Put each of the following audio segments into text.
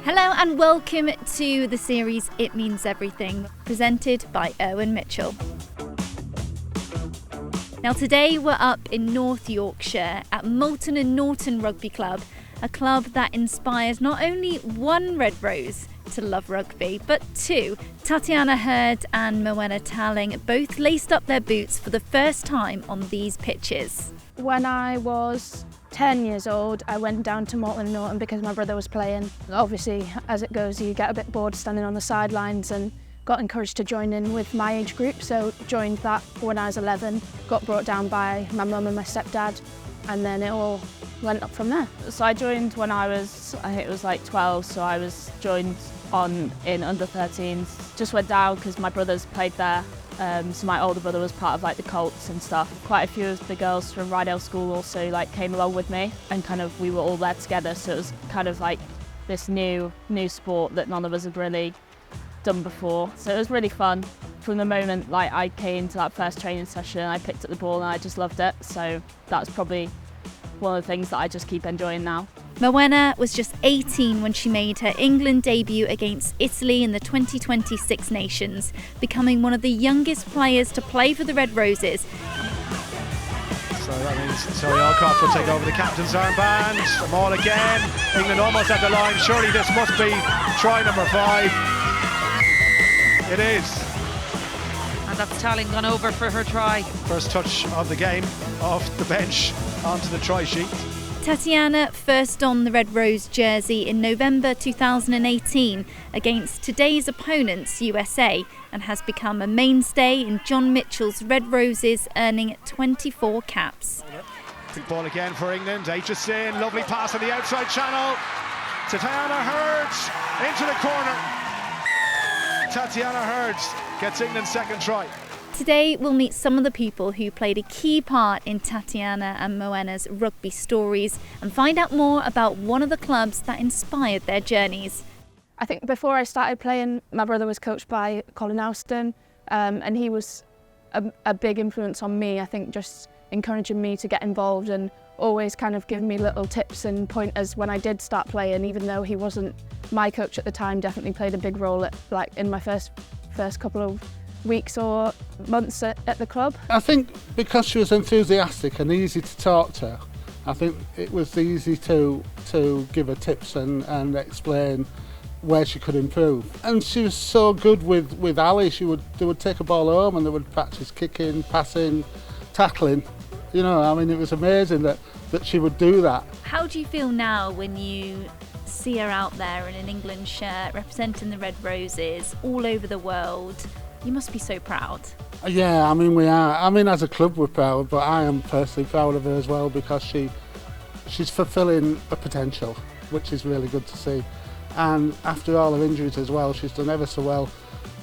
Hello and welcome to the series It Means Everything, presented by Irwin Mitchell. Now today we're up in North Yorkshire at Malton Norton Rugby Club, a club that inspires not only one Red Rose to love rugby, but two. Tatyana Hurd and Morwenna Talling both laced up their boots for the first time on these pitches. When I was 10 years old, I went down to Malton Norton because my brother was playing. Obviously, as it goes, you get a bit bored standing on the sidelines and got encouraged to join in with my age group, so joined that when I was 11, got brought down by my mum and my stepdad, and then it all went up from there. So I joined when I think it was like 12, so I was joined in under 13s. Just went down because my brothers played there. So my older brother was part of like the Colts and stuff. Quite a few of the girls from Rydale School also like came along with me, and kind of we were all there together. So it was kind of like this new sport that none of us had really done before. So it was really fun. From the moment like I came to that first training session, I picked up the ball and I just loved it. So that's probably one of the things that I just keep enjoying now. Morwenna was just 18 when she made her England debut against Italy in the 2020 Six Nations, becoming one of the youngest players to play for the Red Roses. So that means Terry Alcott will take over the captain's armband. The ball again. England almost at the line. Surely this must be try number 5. It is. And that's Talling gone over for her try. First touch of the game, off the bench onto the try sheet. Tatyana first donned the Red Rose jersey in November 2018 against today's opponents, USA, and has become a mainstay in John Mitchell's Red Roses, earning 24 caps. Big ball again for England. Aitchison, lovely pass on the outside channel. Tatyana Hurd into the corner. Tatyana Hurd gets England's second try. Today we'll meet some of the people who played a key part in Tatyana and Morwenna's rugby stories and find out more about one of the clubs that inspired their journeys. I think before I started playing, my brother was coached by Colin Alston, and he was a big influence on me. I think just encouraging me to get involved and always kind of giving me little tips and pointers when I did start playing, even though he wasn't my coach at the time. Definitely played a big role in my first couple of weeks or months at the club. I think because she was enthusiastic and easy to talk to, I think it was easy to give her tips and explain where she could improve. And she was so good with Ali. They would take a ball home and they would practice kicking, passing, tackling. You know, I mean, it was amazing that she would do that. How do you feel now when you see her out there in an England shirt representing the Red Roses all over the world? You must be so proud. Yeah, I mean, we are. I mean, as a club we're proud, but I am personally proud of her as well because she's fulfilling a potential, which is really good to see. And after all her injuries as well, she's done ever so well.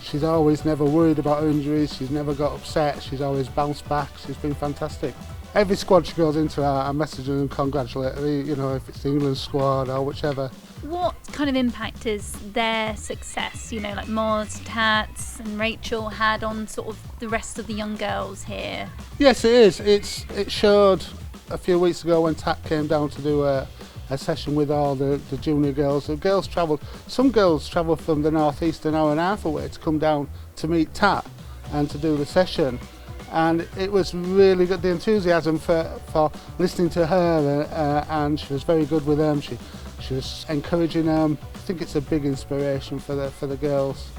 She's always never worried about her injuries, she's never got upset, she's always bounced back, she's been fantastic. Every squad she goes into, I message her and congratulate her, you know, if it's the England squad or whichever. What kind of impact has their success, you know, like Moz, Tats and Rachel had on sort of the rest of the young girls here? Yes, it is. It showed a few weeks ago when Tat came down to do a session with all the junior girls. The girls travelled, some girls travelled from the northeast an hour and a half away to come down to meet Tat and to do the session. And it was really good, the enthusiasm for listening to her, and she was very good with them. She was encouraging them. I think it's a big inspiration for the girls,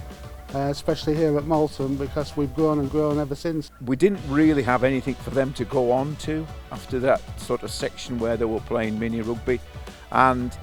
especially here at Malton, because we've grown and grown ever since. We didn't really have anything for them to go on to after that sort of section where they were playing mini rugby, and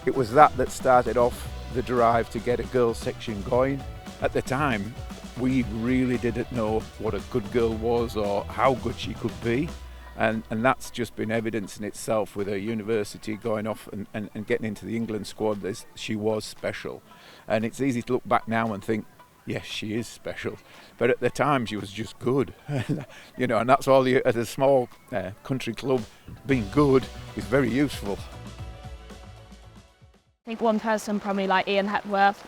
it was that started off the drive to get a girls section going. At the time, we really didn't know what a good girl was or how good she could be, and that's just been evidence in itself with her university going off and getting into the England squad. She was special, and it's easy to look back now and think, yes, she is special, but at the time she was just good. You know, and that's all at a small country club, being good is very useful. I think one person, probably like Ian Hepworth,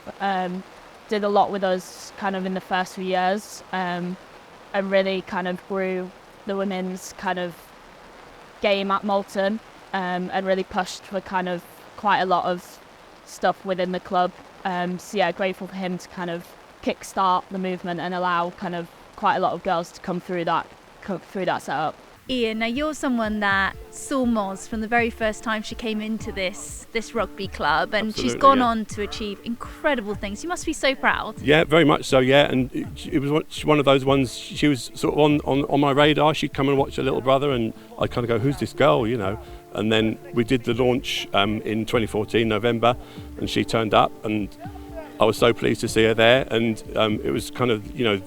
did a lot with us kind of in the first few years, and really kind of grew the women's kind of game at Malton, and really pushed for kind of quite a lot of stuff within the club. So yeah, grateful for him to kind of kick-start the movement and allow kind of quite a lot of girls to come through that setup. Ian, now you're someone that saw Moz from the very first time she came into this rugby club, and Absolutely, she's gone yeah. on to achieve incredible things. You must be so proud. Yeah, very much so, yeah. And it was one of those ones, she was sort of on my radar. She'd come and watch her little brother, and I'd kind of go, who's this girl, you know? And then we did the launch in 2014, November, and she turned up, and I was so pleased to see her there. And it was kind of, you know,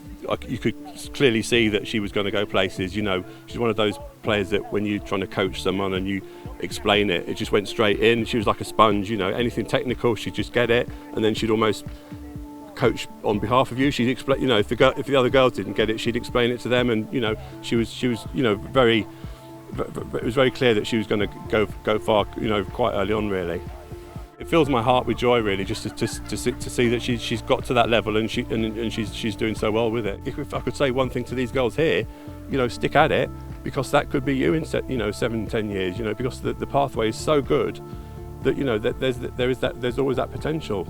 you could clearly see that she was going to go places. You know, she's one of those players that when you're trying to coach someone and you explain it, it just went straight in. She was like a sponge, you know, anything technical, she'd just get it, and then she'd almost coach on behalf of you. She'd explain, you know, if the other girls didn't get it, she'd explain it to them, and you know, she was, you know, it was very clear that she was going to go far, you know, quite early on, really. It fills my heart with joy, really, just to see that she's got to that level, and she's doing so well with it. If I could say one thing to these girls here, you know, stick at it, because that could be you in 7-10 years, you know, because the pathway is so good that, you know, that there's always that potential.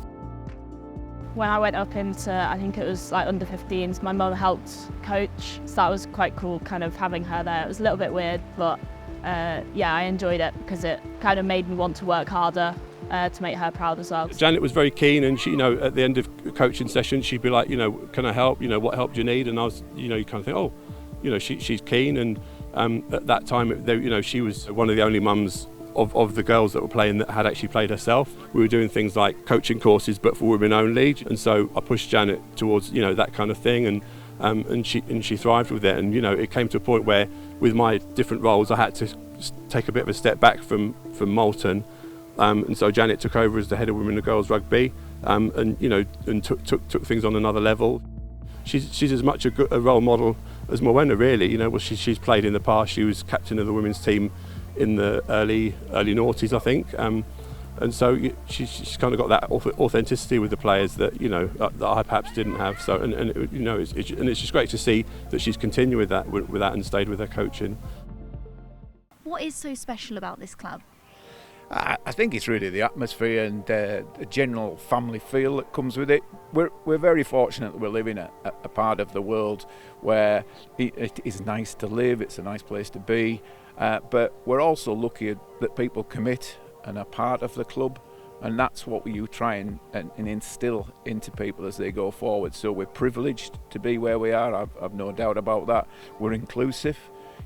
When I went up into, I think it was like under 15s, my mum helped coach, so that was quite cool, kind of having her there. It was a little bit weird, but yeah, I enjoyed it because it kind of made me want to work harder to make her proud as well. Janet was very keen, and she, you know, at the end of coaching sessions, she'd be like, you know, can I help? You know, what help do you need? And I was, you know, you kind of think, oh, you know, she's keen. And at that time, you know, she was one of the only mums of the girls that were playing that had actually played herself. We were doing things like coaching courses, but for women only. And so I pushed Janet towards, you know, that kind of thing, and she thrived with it. And you know, it came to a point where, with my different roles, I had to take a bit of a step back from Malton. And so Janet took over as the head of women and girls rugby, and you know, and took things on another level. She's as much a role model as Morwenna, really. You know, well, she's played in the past. She was captain of the women's team in the early noughties, I think. And so she's kind of got that authenticity with the players that, you know, that I perhaps didn't have. So and you know, it's just great to see that she's continued with that and stayed with her coaching. What is so special about this club? I think it's really the atmosphere and the general family feel that comes with it. We're very fortunate that we're living a part of the world where it is nice to live, it's a nice place to be, but we're also lucky that people commit and are part of the club, and that's what you try and instill into people as they go forward. So we're privileged to be where we are, I've no doubt about that. We're inclusive.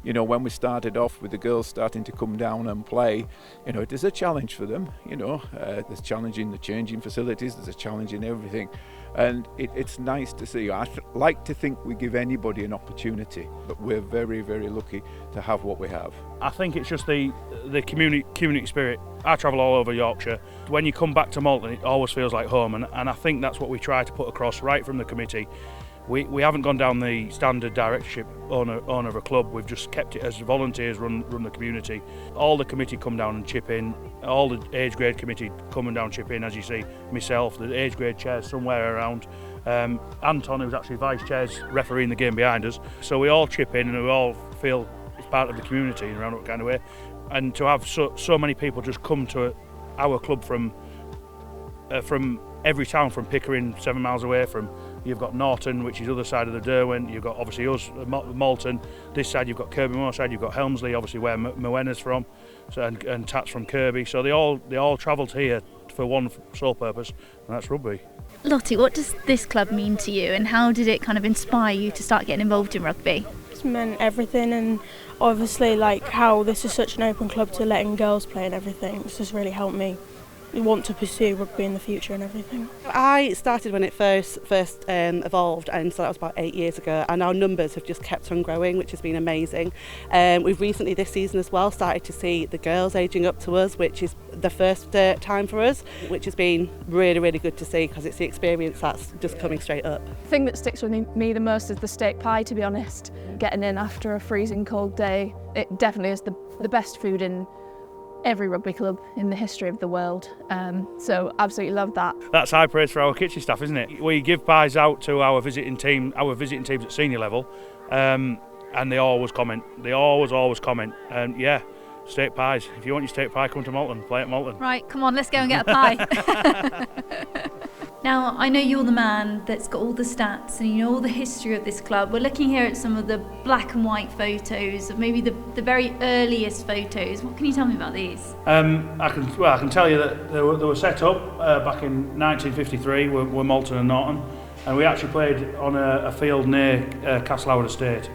You know, when we started off with the girls starting to come down and play, you know, it is a challenge for them. You know, there's a challenge in the changing facilities, there's a challenge in everything. And it's nice to see. I like to think we give anybody an opportunity, but we're very, very lucky to have what we have. I think it's just the community spirit. I travel all over Yorkshire. When you come back to Malton, it always feels like home, and I think that's what we try to put across right from the committee. We haven't gone down the standard directorship owner of a club. We've just kept it as volunteers run the community. All the committee come down and chip in. All the age grade committee come and down chip in, as you see. Myself, the age grade chairs somewhere around. Anton, who's actually vice chair's refereeing the game behind us. So we all chip in and we all feel it's part of the community in a roundabout kind of way. And to have so many people just come to our club from every town, from Pickering, 7 miles away, you've got Norton, which is the other side of the Derwent, you've got obviously us, Malton, this side you've got Kirby Moorside, you've got Helmsley, obviously where Morwenna's from, so, and Tat's from Kirby, so they all travelled here for one sole purpose, and that's rugby. Lottie, what does this club mean to you, and how did it kind of inspire you to start getting involved in rugby? It's meant everything, and obviously like how this is such an open club to letting girls play and everything, it's just really helped me want to pursue rugby in the future and everything. I started when it first evolved, and so that was about 8 years ago, and our numbers have just kept on growing, which has been amazing. We've recently this season as well started to see the girls ageing up to us, which is the first time for us, which has been really, really good to see, because it's the experience that's just coming straight up. The thing that sticks with me the most is the steak pie, to be honest. Getting in after a freezing cold day, it definitely is the best food in every rugby club in the history of the world, so absolutely love that. That's high praise for our kitchen staff, isn't it? We give pies out to our visiting teams at senior level, and they always comment, and yeah, steak pies. If you want your steak pie, come to Malton, play at Malton. Right, come on, let's go and get a pie. Now, I know you're the man that's got all the stats and you know all the history of this club. We're looking here at some of the black and white photos of maybe the very earliest photos. What can you tell me about these? I can tell you that they were set up back in 1953. We're Malton and Norton, and we actually played on a field near Castle Howard Estate.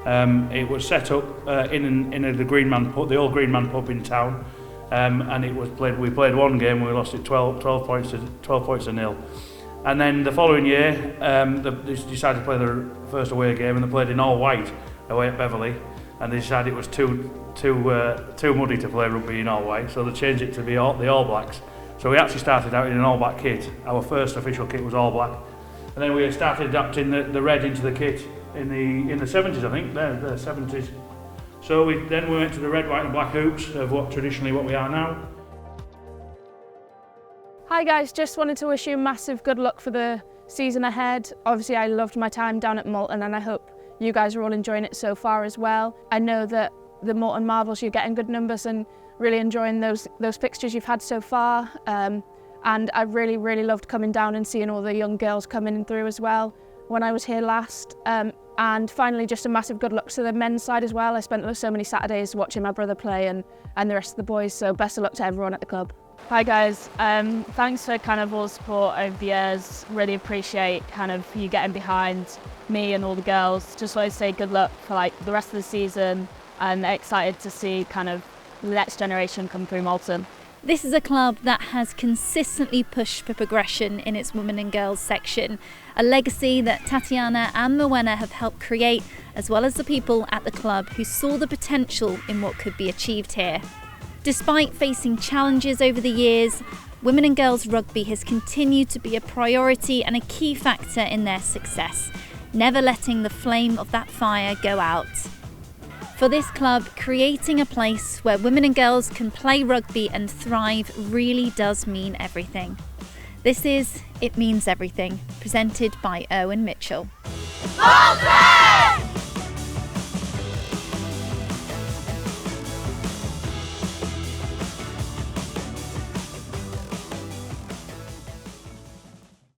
It was set up in the Green Man pub, the old Green Man pub in town. And it was played. We played one game. We lost it 12 points to nil. And then the following year, they decided to play their first away game, and they played in all white away at Beverley. And they decided it was too muddy to play rugby in all white, so they changed it to be the All Blacks. So we actually started out in an all black kit. Our first official kit was all black, and then we started adapting the red into the kit in the 70s, I think. The 70s. So we went to the red, white and black hoops of what we are now. Hi guys, just wanted to wish you massive good luck for the season ahead. Obviously I loved my time down at Malton and I hope you guys are all enjoying it so far as well. I know that the Malton Marvels, you're getting good numbers and really enjoying those fixtures you've had so far. And I really loved coming down and seeing all the young girls coming through as well when I was here last. And finally, just a massive good luck to the men's side as well. I spent so many Saturdays watching my brother play and the rest of the boys, so best of luck to everyone at the club. Hi guys, thanks for kind of all the support over the years. Really appreciate kind of you getting behind me and all the girls. Just want to say good luck for like the rest of the season and excited to see kind of the next generation come through Malton. This is a club that has consistently pushed for progression in its women and girls section, a legacy that Tatyana and Morwenna have helped create, as well as the people at the club who saw the potential in what could be achieved here. Despite facing challenges over the years, women and girls rugby has continued to be a priority and a key factor in their success, never letting the flame of that fire go out. For this club, creating a place where women and girls can play rugby and thrive really does mean everything. This is It Means Everything, presented by Irwin Mitchell. Malton!